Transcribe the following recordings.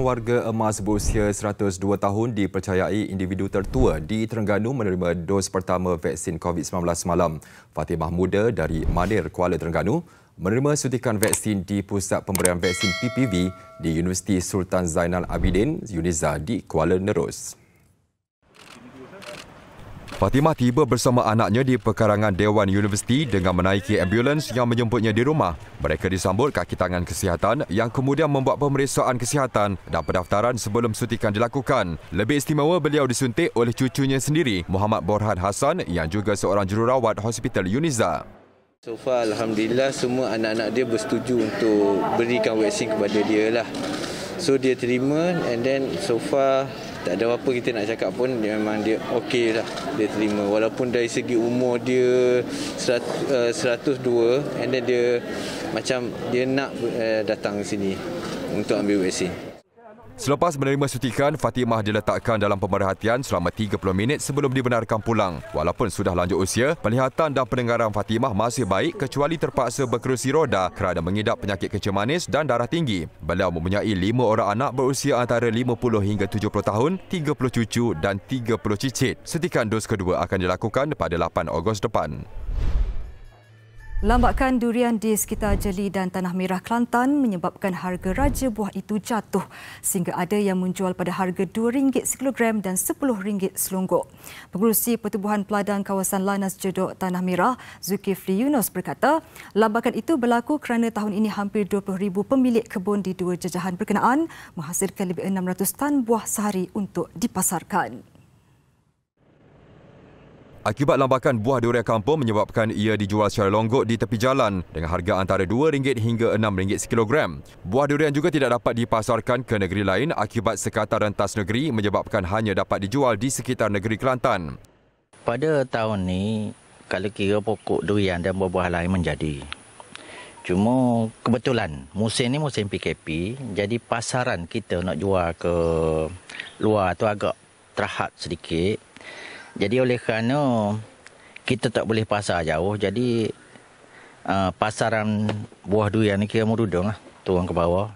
warga emas berusia 102 tahun dipercayai individu tertua di Terengganu menerima dos pertama vaksin COVID-19 semalam. Fatimah Muda dari Manir, Kuala Terengganu menerima suntikan vaksin di Pusat Pemberian Vaksin PPV di Universiti Sultan Zainal Abidin, Uniza di Kuala Nerus. Fatimah tiba bersama anaknya di pekarangan Dewan Universiti dengan menaiki ambulans yang menjemputnya di rumah. Mereka disambut kaki tangan kesihatan yang kemudian membuat pemeriksaan kesihatan dan pendaftaran sebelum suntikan dilakukan. Lebih istimewa beliau disuntik oleh cucunya sendiri, Muhammad Borhan Hassan yang juga seorang jururawat Hospital Uniza. So far, Alhamdulillah, semua anak-anak dia bersetuju untuk berikan vaksin kepada dia lah. So dia terima and then so far tak ada apa kita nak cakap pun, memang dia okey lah, dia terima. Walaupun dari segi umur dia 102 and then dia macam dia nak datang sini untuk ambil vaksin. Selepas menerima suntikan, Fatimah diletakkan dalam pemerhatian selama 30 minit sebelum dibenarkan pulang. Walaupun sudah lanjut usia, penglihatan dan pendengaran Fatimah masih baik kecuali terpaksa berkerusi roda kerana mengidap penyakit kencing manis dan darah tinggi. Beliau mempunyai 5 orang anak berusia antara 50 hingga 70 tahun, 30 cucu dan 30 cicit. Suntikan dos kedua akan dilakukan pada 8 Ogos depan. Lambakan durian di sekitar Jeli dan Tanah Merah Kelantan menyebabkan harga raja buah itu jatuh sehingga ada yang menjual pada harga RM2 sekilogram dan RM10 selonggok. Pengerusi Pertubuhan Peladang Kawasan Lanas Jedok Tanah Merah, Zulkifli Yunus berkata, lambakan itu berlaku kerana tahun ini hampir 20,000 pemilik kebun di dua jajahan berkenaan menghasilkan lebih 600 tan buah sehari untuk dipasarkan. Akibat lambakan buah durian kampung menyebabkan ia dijual secara longgok di tepi jalan dengan harga antara RM2 hingga RM6 sekilogram. Buah durian juga tidak dapat dipasarkan ke negeri lain akibat sekatan rentas negeri menyebabkan hanya dapat dijual di sekitar negeri Kelantan. Pada tahun ni, kalau kira pokok durian dan buah-buah lain menjadi. Cuma kebetulan musim ni musim PKP, jadi pasaran kita nak jual ke luar tu agak terhad sedikit. Jadi oleh kerana kita tak boleh pasar jauh, jadi pasaran buah durian ni kira merudung lah, turun ke bawah.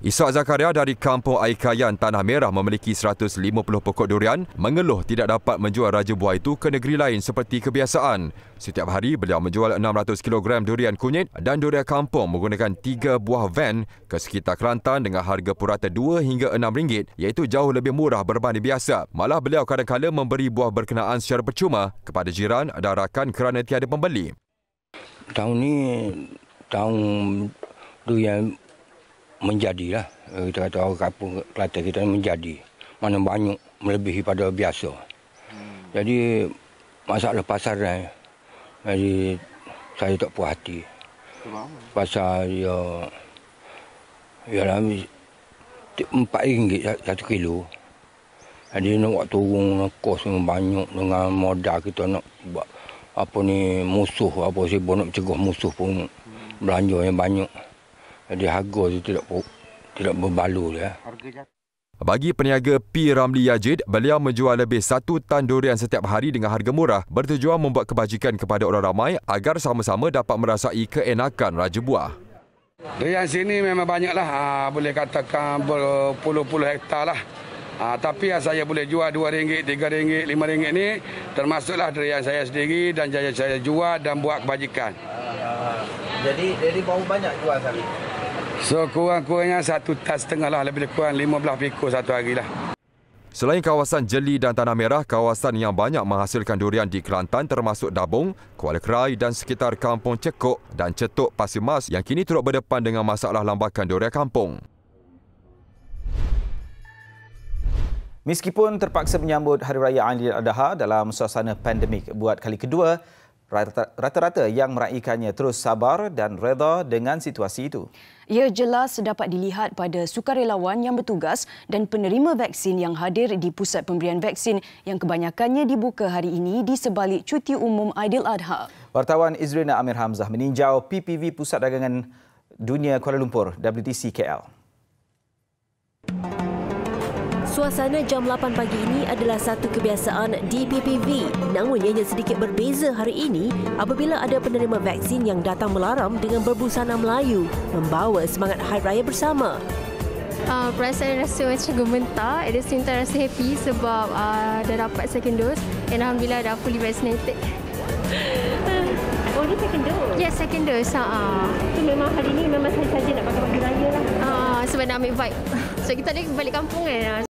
Ishak Zakaria dari Kampung Aikayan Tanah Merah memiliki 150 pokok durian mengeluh tidak dapat menjual raja buah itu ke negeri lain seperti kebiasaan. Setiap hari beliau menjual 600 kg durian kunyit dan durian kampung menggunakan 3 buah van ke sekitar Kelantan dengan harga purata RM2 hingga RM6 iaitu jauh lebih murah berbanding biasa. Malah beliau kadang-kala memberi buah berkenaan secara percuma kepada jiran dan rakan kerana tiada pembeli. Tahun ni tahun durian menjadilah, kita kata orang kampung Kelantan kita menjadi, mana banyak melebihi pada biasa. Jadi masalah pasaran, jadi saya tak puas hati. Pasal ya RM4 1 kilo. Jadi nak buat turun kos yang banyak dengan modal kita nak buat apa ni musuh, apa sibuk nak mencegah musuh pun belanja yang banyak. Jadi harga itu tidak berbaloi ya. Bagi peniaga P. Ramli Yajid, beliau menjual lebih 1 tan durian setiap hari dengan harga murah bertujuan membuat kebajikan kepada orang ramai agar sama-sama dapat merasai keenakan raja buah. Durian sini memang banyaklah, boleh katakan berpuluh-puluh hektar lah. Tapi yang saya boleh jual RM2, RM3, RM5 ni termasuklah durian saya sendiri dan saya jual dan buat kebajikan. Jadi berapa banyak jual sehari? So kurang-kurangnya 1,5 tan lah, lebih kurang 15 pikul satu hari lah. Selain kawasan Jeli dan Tanah Merah, kawasan yang banyak menghasilkan durian di Kelantan termasuk Dabung, Kuala Kerai dan sekitar Kampung Cekok dan Cetuk Pasir Mas yang kini turut berdepan dengan masalah lambakan durian kampung. Meskipun terpaksa menyambut Hari Raya Ailadha dalam suasana pandemik buat kali kedua, rata-rata yang meraikannya terus sabar dan reda dengan situasi itu. Ia jelas dapat dilihat pada sukarelawan yang bertugas dan penerima vaksin yang hadir di pusat pemberian vaksin yang kebanyakannya dibuka hari ini di sebalik cuti umum Ailadha. Wartawan Izrina Amir Hamzah meninjau PPV Pusat Dagangan Dunia Kuala Lumpur, WTC KL. Suasana jam 8 pagi ini adalah satu kebiasaan di PPV. Namun ianya sedikit berbeza hari ini apabila ada penerima vaksin yang datang melaram dengan berbusana Melayu, membawa semangat Hari Raya bersama. Perasaan rasa macam gementar, at the same time rasa happy sebab dah dapat second dose and Alhamdulillah dah fully vaccinated. Oh, ni second dose? Ya, second dose. Itu memang hari ni memang saja nak pakai baju raya lah. Sebab nak ambil vibe. So kita ada balik kampung kan.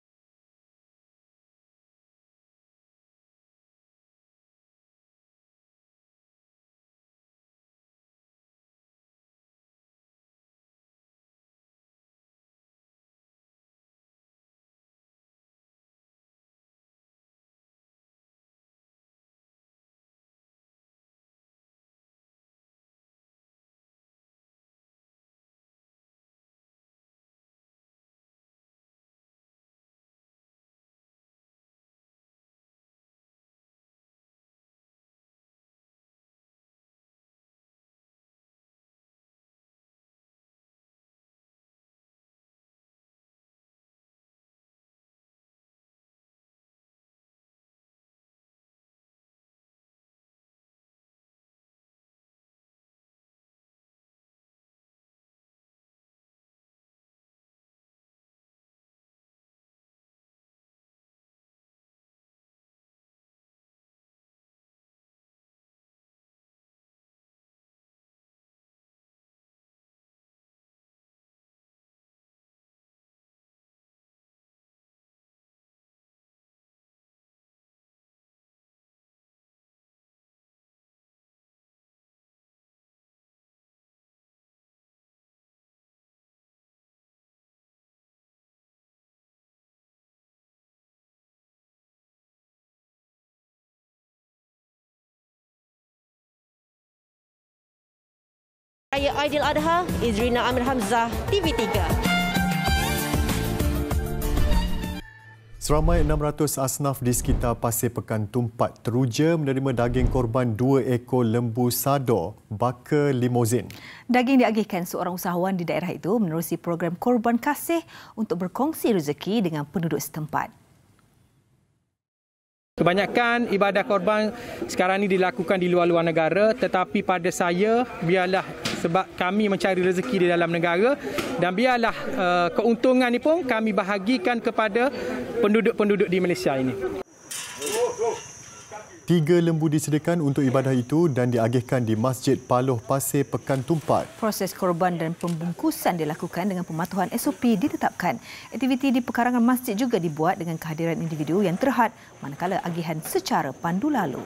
Raya Aidiladha, Izrina Amir Hamzah, TV3. Seramai 600 asnaf di sekitar Pasir Pekan Tumpat teruja menerima daging korban 2 ekor lembu sado baka limousin. Daging diagihkan seorang usahawan di daerah itu menerusi program Korban Kasih untuk berkongsi rezeki dengan penduduk setempat. Kebanyakan ibadah korban sekarang ini dilakukan di luar-luar negara, tetapi pada saya biarlah sebab kami mencari rezeki di dalam negara dan biarlah keuntungan ini pun kami bahagikan kepada penduduk-penduduk di Malaysia ini. 3 lembu disediakan untuk ibadah itu dan diagihkan di Masjid Paloh Pasir Pekan Tumpat. Proses korban dan pembungkusan dilakukan dengan pematuhan SOP ditetapkan. Aktiviti di pekarangan masjid juga dibuat dengan kehadiran individu yang terhad manakala agihan secara pandu lalu.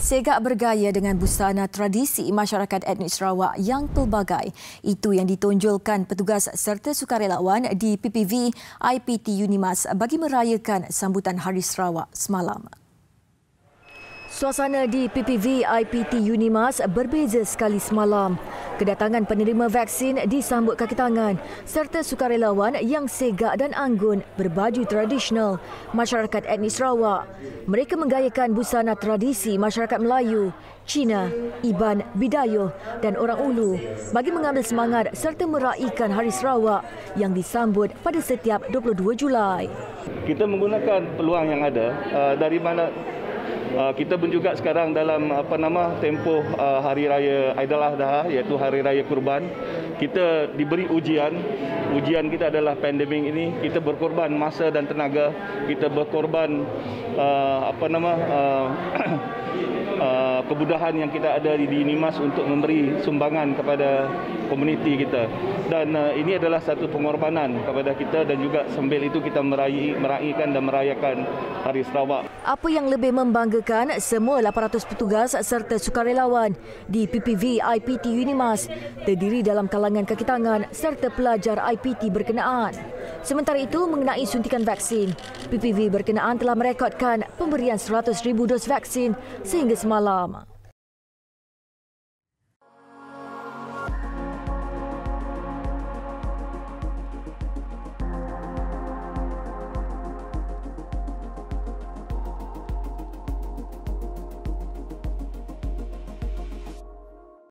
Segak bergaya dengan busana tradisi masyarakat etnik Sarawak yang pelbagai. Itu yang ditonjolkan petugas serta sukarelawan di PPV IPT Unimas bagi merayakan sambutan Hari Sarawak semalam. Suasana di PPV IPT Unimas berbeza sekali semalam. Kedatangan penerima vaksin disambut kaki tangan serta sukarelawan yang segak dan anggun berbaju tradisional masyarakat etnik Sarawak. Mereka menggayakan busana tradisi masyarakat Melayu, Cina, Iban, Bidayuh dan orang Ulu bagi mengambil semangat serta meraihkan Hari Sarawak yang disambut pada setiap 22 Julai. Kita menggunakan peluang yang ada dari mana kita pun juga sekarang dalam tempoh Hari Raya Aidiladha iaitu Hari Raya Kurban. Kita diberi ujian. Ujian kita adalah pandemik ini. Kita berkorban masa dan tenaga. Kita berkorban kemudahan yang kita ada di Unimas untuk memberi sumbangan kepada komuniti kita. Dan ini adalah satu pengorbanan kepada kita dan juga sambil itu kita meraihkan dan merayakan Hari Sarawak. Apa yang lebih membanggakan, semua 800 petugas serta sukarelawan di PPV IPT Unimas terdiri dalam kalangan kaki tangan serta pelajar IPT berkenaan. Sementara itu, mengenai suntikan vaksin, PPV berkenaan telah merekodkan pemberian 100,000 dos vaksin sehingga semalam.